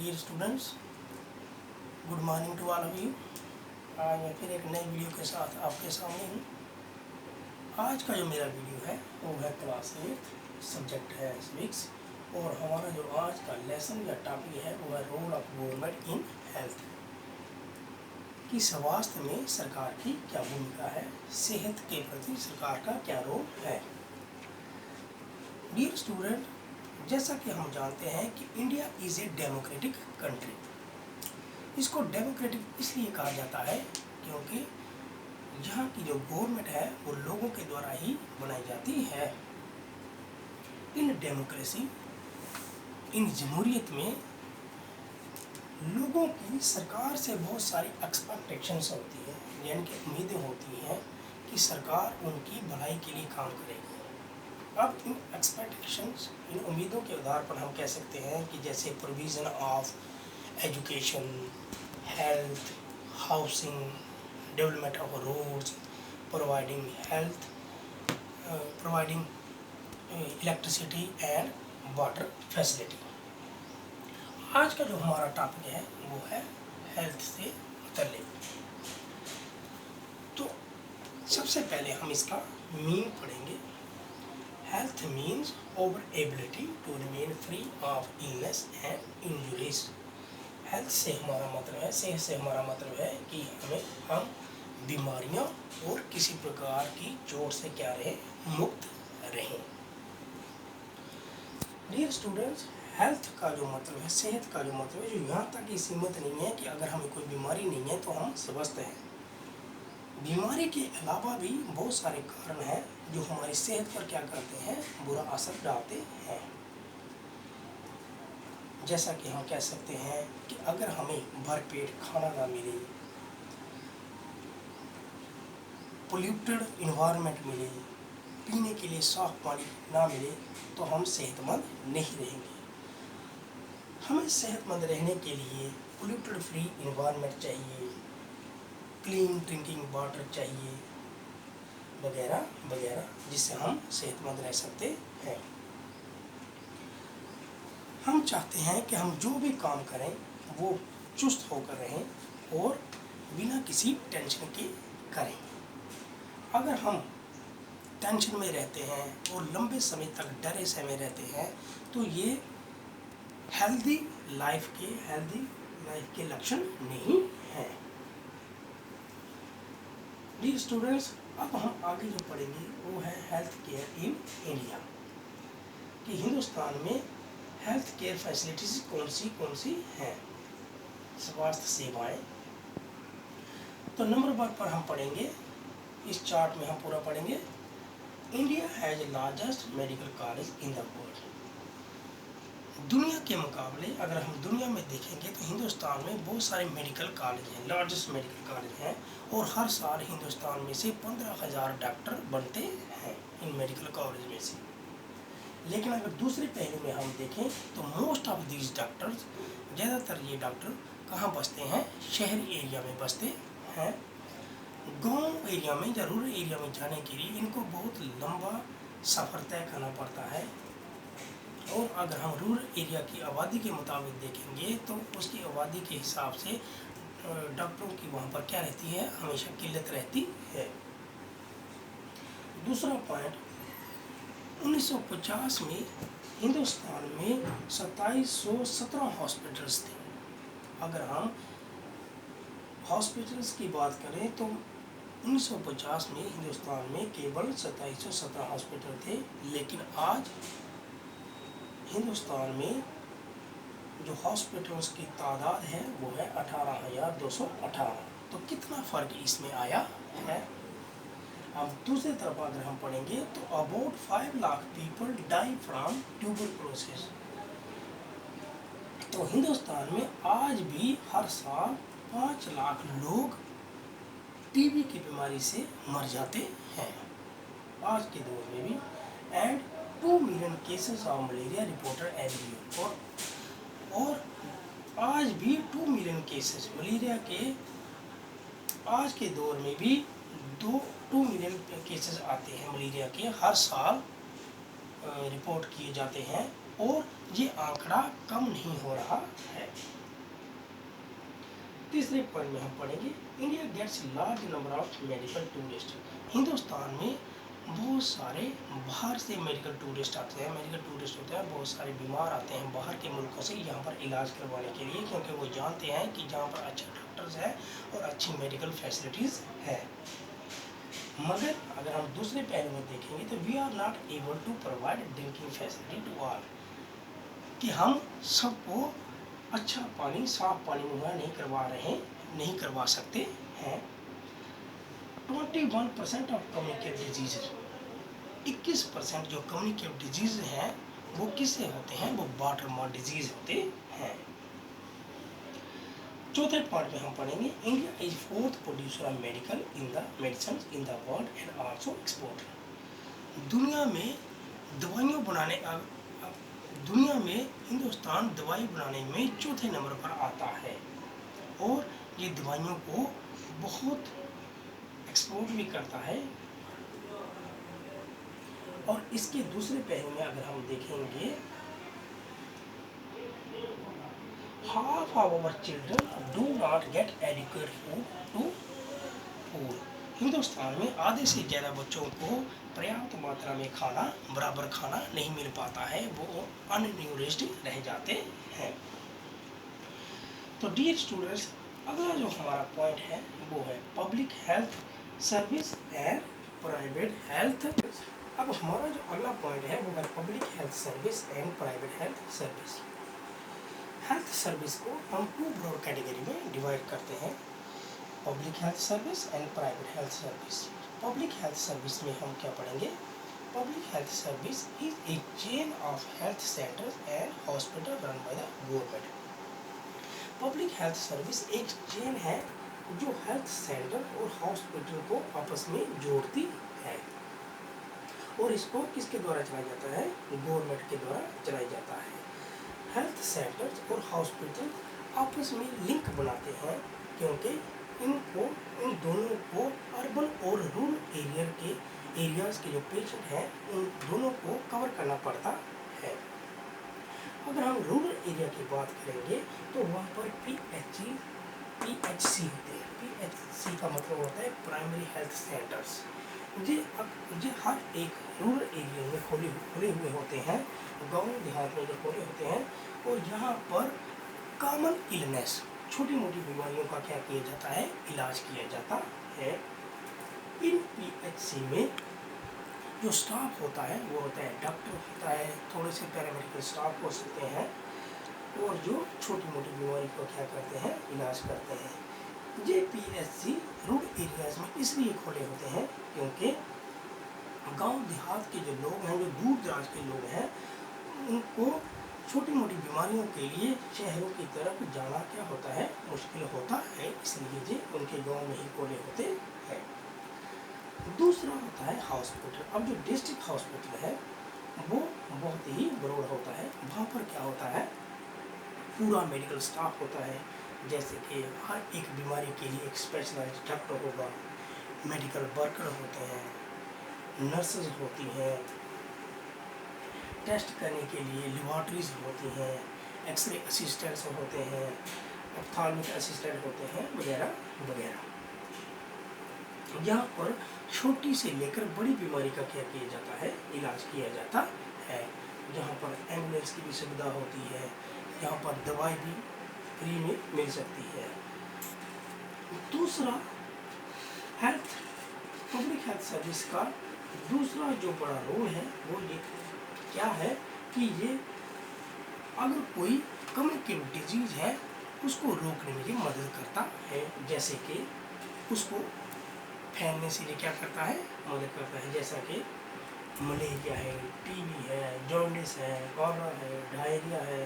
Dear students, good morning to all of you. आज मैं फिर एक नई वीडियो के साथ आपके सामने हूँ। आज का जो मेरा वीडियो है वो है क्लास 8, सब्जेक्ट है सिविक्स, और हमारा जो आज का लेसन या टॉपिक है वो है role of government in health, कि स्वास्थ्य में सरकार की क्या भूमिका है, सेहत के प्रति सरकार का क्या रोल है। डियर स्टूडेंट, जैसा कि हम जानते हैं कि India is a democratic country. इसको डेमोक्रेटिक इसलिए कहा जाता है क्योंकि यहाँ की जो गवर्नमेंट है वो लोगों के द्वारा ही बनाई जाती है। इन डेमोक्रेसी, इन जमहूरियत में लोगों की सरकार से बहुत सारी एक्सपेक्टेशंस होती है, यानी कि उम्मीदें होती हैं कि सरकार उनकी भलाई के लिए काम करेगी। अब इन एक्सपेक्टेशंस, इन उम्मीदों के आधार पर हम कह सकते हैं कि जैसे provision of education, health, housing, development of roads, providing health, providing electricity and water facility. आज का जो हमारा टॉपिक है वो है हेल्थ से मुतल्लिक। तो सबसे पहले हम इसका मीन पढ़ेंगे। Health means over ability to remain free of illness and injuries. हेल्थ से हमारा मतलब है, सेहत से हमारा मतलब है कि हम बीमारियां और किसी प्रकार की चोट से क्या रहे, मुक्त रहें। डियर स्टूडेंट्स, हेल्थ का जो मतलब है, सेहत का जो मतलब है, जो यहाँ तक ही सीमित नहीं है कि अगर हमें कोई बीमारी नहीं है तो हम स्वस्थ हैं। बीमारी के अलावा भी बहुत सारे कारण हैं जो हमारी सेहत पर क्या करते हैं, बुरा असर डालते हैं। जैसा कि हम कह सकते हैं कि अगर हमें भरपेट खाना ना मिले, पोल्यूटेड इन्वायरमेंट मिले, पीने के लिए साफ पानी ना मिले तो हम सेहतमंद नहीं रहेंगे। हमें सेहतमंद रहने के लिए पोल्यूटेड फ्री इन्वायरमेंट चाहिए, क्लीन ड्रिंकिंग वाटर चाहिए, वगैरह वगैरह, जिससे हम सेहतमंद रह सकते हैं। हम चाहते हैं कि हम जो भी काम करें वो चुस्त होकर रहें और बिना किसी टेंशन के करें। अगर हम टेंशन में रहते हैं और लंबे समय तक डरे समय रहते हैं तो ये हेल्दी लाइफ के लक्षण नहीं हैं। डियर स्टूडेंट्स, अब हम आगे जो पढ़ेंगे वो है हेल्थ केयर इन इंडिया, कि हिंदुस्तान में हेल्थ केयर फैसिलिटीज कौन सी हैं, स्वास्थ्य सेवाएं। तो नंबर 1 पर हम पढ़ेंगे, इस चार्ट में हम पूरा पढ़ेंगे। India has largest medical college in the world. दुनिया के मुकाबले अगर हम दुनिया में देखेंगे तो हिंदुस्तान में बहुत सारे मेडिकल कॉलेज हैं, लार्जेस्ट मेडिकल कॉलेज हैं, और हर साल हिंदुस्तान में से 15,000 डॉक्टर बनते हैं इन मेडिकल कॉलेज में से। लेकिन अगर दूसरे पहलू में हम देखें तो मोस्ट ऑफ दीज डॉक्टर्स, ज़्यादातर ये डॉक्टर कहाँ बसते हैं, शहरी एरिया में बसते हैं। गांव एरिया में या रूरल एरिया में जाने के लिए इनको बहुत लंबा सफ़र तय करना पड़ता है। और अगर हम रूरल एरिया की आबादी के मुताबिक देखेंगे तो उसकी आबादी के हिसाब से डॉक्टरों की वहाँ पर क्या रहती है, हमेशा किल्लत रहती है। दूसरा पॉइंट, 1950 में हिंदुस्तान में 2717 हॉस्पिटल्स थे। अगर हम हॉस्पिटल्स की बात करें तो 1950 में हिंदुस्तान में केवल 2717 हॉस्पिटल थे, लेकिन आज हिंदुस्तान में जो हॉस्पिटल्स की तादाद है वो है 18,218। तो कितना फ़र्क इसमें आया है। अब दूसरी तरफ अगर हम पढ़ेंगे तो about 5 lakh people die from tuberculosis. तो हिंदुस्तान में आज भी हर साल 5 लाख लोग टीबी की बीमारी से मर जाते हैं, आज के दौर में भी। And 2 million cases of malaria reported every year. और आज भी 2 मिलियन केसेस मलेरिया के, आज के दौर में भी 2 मिलियन केसेस आते हैं मलेरिया के, हर साल रिपोर्ट किए जाते हैं, और ये आंकड़ा कम नहीं हो रहा है। तीसरे पॉइंट में हम पढ़ेंगे India gets large number of medical tourist. Hindustan में बहुत सारे बाहर से मेडिकल टूरिस्ट आते हैं। मेडिकल टूरिस्ट होते हैं, बहुत सारे बीमार आते हैं बाहर के मुल्कों से यहाँ पर इलाज करवाने के लिए, क्योंकि वो जानते हैं कि जहाँ पर अच्छे डॉक्टर्स हैं और अच्छी मेडिकल फैसिलिटीज़ है। मगर अगर हम दूसरे पहलू में देखेंगे तो we are not able to provide drinking facility to all, कि हम सबको अच्छा पानी, साफ पानी मुहैया नहीं करवा सकते हैं। 21% ऑफ कम्युनिकेबल डिजीज, 21% जो कम्युनिकेबल डिजीज हैं वो किससे होते हैं? वो वाटरमॉर्न डिजीज होते हैं। चौथे पॉइंट में हम पढ़ेंगे India is fourth producer of medicine in the world and also exporter. दुनिया में हिंदुस्तान दवाई बनाने में चौथे नंबर पर आता है और ये दवाइयों को बहुत एक्सपोर्ट भी करता है। और इसके दूसरे पहलू में अगर हम देखेंगे, half of our children do not get adequate food to food। Hindustan में आधे से ज़्यादा बच्चों को पर्याप्त मात्रा में बराबर खाना नहीं मिल पाता है, वो अनन्यूरिश्ड रह जाते हैं। तो डियर स्टूडेंट्स, अगला जो हमारा पॉइंट है वो है public health service and private health. अब हमारा जो अगला पॉइंट है वो है public health service and private health service. Health service को हम 2 ब्रॉड कैटेगरी में डिवाइड करते हैं, public health service and private health service. Public health service में हम क्या पढ़ेंगे? Public health service is a chain of health centres and hospital run by the government. Public health service एक chain है जो हेल्थ सेंटर और hospital को आपस में जोड़ती है, और इसको किसके द्वारा चलाया जाता है? गवर्नमेंट के द्वारा चलाया जाता है। हेल्थ सेंटर्स और हॉस्पिटल आपस में लिंक बनाते हैं, क्योंकि इन दोनों को अर्बन और रूरल एरियाज़ के जो पेशेंट हैं उन दोनों को कवर करना पड़ता है। अगर हम रूरल एरिया की बात करेंगे तो वहाँ पर PHC होते हैं। PHC का मतलब होता है प्राइमरी हेल्थ सेंटर्स। ये हर एक रूरल एरिया में खुले हुए होते हैं, गाँव देहात में जो खोले होते हैं, और यहाँ पर कॉमन इलनेस, छोटी मोटी बीमारियों का क्या किया जाता है? इलाज किया जाता है। इन PHC में जो स्टाफ होता है वो होता है डॉक्टर होता है, थोड़े से पैरामेडिकल स्टाफ हो सकते हैं, और जो छोटी मोटी बीमारी को क्या करते हैं? इलाज करते हैं। ये PHC रूरल एरियाज में इसलिए खोले होते हैं क्योंकि गांव देहात के जो लोग हैं, जो दूर दराज के लोग हैं, उनको छोटी मोटी बीमारियों के लिए शहरों की तरफ जाना क्या होता है? मुश्किल होता है, इसलिए ये उनके गांव में ही खोले होते हैं। दूसरा होता है हॉस्पिटल। अब जो डिस्ट्रिक्ट हॉस्पिटल है वो बहुत ही बड़ा होता है। वहाँ पर क्या होता है? पूरा मेडिकल स्टाफ होता है, जैसे कि हर एक बीमारी के लिए एक स्पेशलाइज्ड डॉक्टर होगा, मेडिकल वर्कर होते हैं, नर्सेज होती हैं, टेस्ट करने के लिए लेबॉर्ट्रीज होती हैं, एक्सरे असिस्टेंट्स होते हैं, ऑप्थाल्मिक असिस्टेंट होते हैं, वगैरह वगैरह। यहाँ पर छोटी से लेकर बड़ी बीमारी का क्या किया जाता है? इलाज किया जाता है। यहाँ पर एम्बुलेंस की भी सुविधा होती है, यहाँ पर दवाई भी फ्री में मिल सकती है। दूसरा पब्लिक हेल्थ सर्विस का दूसरा जो बड़ा रोल है वो ये क्या है कि ये अगर कोई कम्युनिकेबल डिजीज है उसको रोकने में ये मदद करता है, जैसे कि उसको फैलने से ये क्या करता है? मदद करता है, जैसा कि मलेरिया है, TB है, जॉन्डिस है, कॉलरा है, डायरिया है,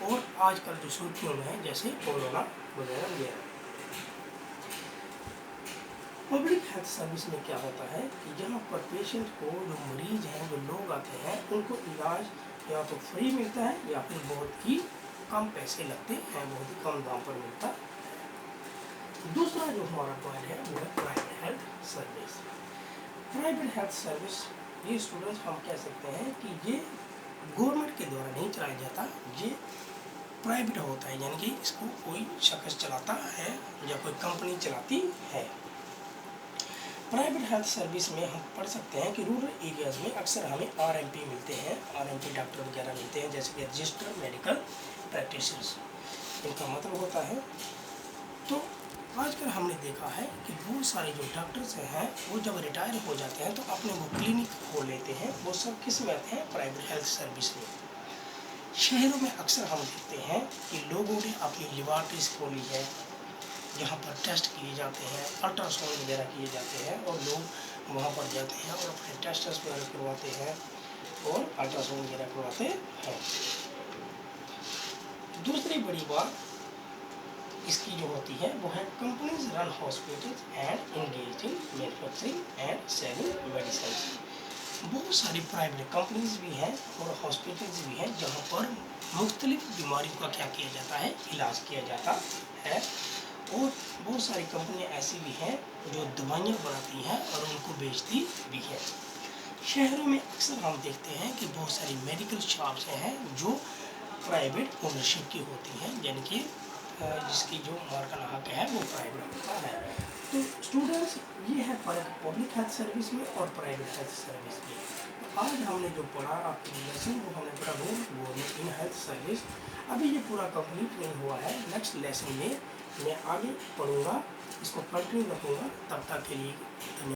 और आजकल जो सुर्खियों में है जैसे कोरोना वगैरह वगैरह। पब्लिक हेल्थ सर्विस में क्या होता है कि जहाँ पर पेशेंट को, जो मरीज हैं, जो लोग आते हैं, उनको इलाज या तो फ्री मिलता है या फिर बहुत ही कम पैसे लगते हैं, बहुत ही कम दाम पर मिलता है। दूसरा जो हमारा पॉइंट है वो है private health service. Private health service ये स्टूडेंट्स हम कह सकते हैं कि ये गवर्नमेंट के द्वारा नहीं चलाया जाता, ये प्राइवेट होता है, यानी कि इसको कोई शख्स चलाता है या कोई कंपनी चलाती है। प्राइवेट हेल्थ सर्विस में हम पढ़ सकते हैं कि रूरल एरियाज़ में अक्सर हमें आरएमपी मिलते हैं, आरएमपी डॉक्टर वगैरह मिलते हैं, जैसे कि रजिस्टर्ड मेडिकल प्रैक्टिशनर्स, इनका मतलब होता है। तो आजकल हमने देखा है कि बहुत सारे जो डॉक्टर्स हैं वो जब रिटायर हो जाते हैं तो अपने वो क्लिनिक खोल लेते हैं, वो सब किस में आते हैं? प्राइवेट हेल्थ सर्विस में। शहरों में अक्सर हम देखते हैं कि लोगों ने अपनी लेबॉरेटरीज खोली है, जहाँ पर टेस्ट किए जाते हैं, अल्ट्रासाउंड वगैरह किए जाते हैं, और लोग वहाँ पर जाते हैं और अपने टेस्ट वगैरह करवाते हैं और अल्ट्रासाउंड वगैरह करवाते हैं। दूसरी बड़ी बात इसकी जो होती है वो है companies run hospitals and engage in manufacturing and selling medicine. बहुत सारी प्राइवेट कंपनीज भी हैं और हॉस्पिटल्स भी हैं जहाँ पर मुख्तलिफ बीमारियों का क्या किया जाता है? इलाज किया जाता है। और बहुत सारी कंपनियाँ ऐसी भी हैं जो दवाइयाँ बनाती हैं और उनको बेचती भी हैं। शहरों में अक्सर हम देखते हैं कि बहुत सारी मेडिकल शॉप्स हैं जो प्राइवेट ओनरशिप की होती हैं, यानी कि जिसकी जो मालिकाना हक है वो प्राइवेट होता है। तो स्टूडेंट्स, ये है फ़र्क पब्लिक हेल्थ सर्विस में और प्राइवेट हेल्थ सर्विस में। तो आज हमने जो पढ़ा आपके लेसन वो हमने पढ़ा role government in health service. अभी ये पूरा कंप्लीट नहीं हुआ है, नेक्स्ट लेसन में मैं आगे पढ़ूँगा, इसको कंटिन्यू रखूँगा। तब तक के लिए धन्यवाद।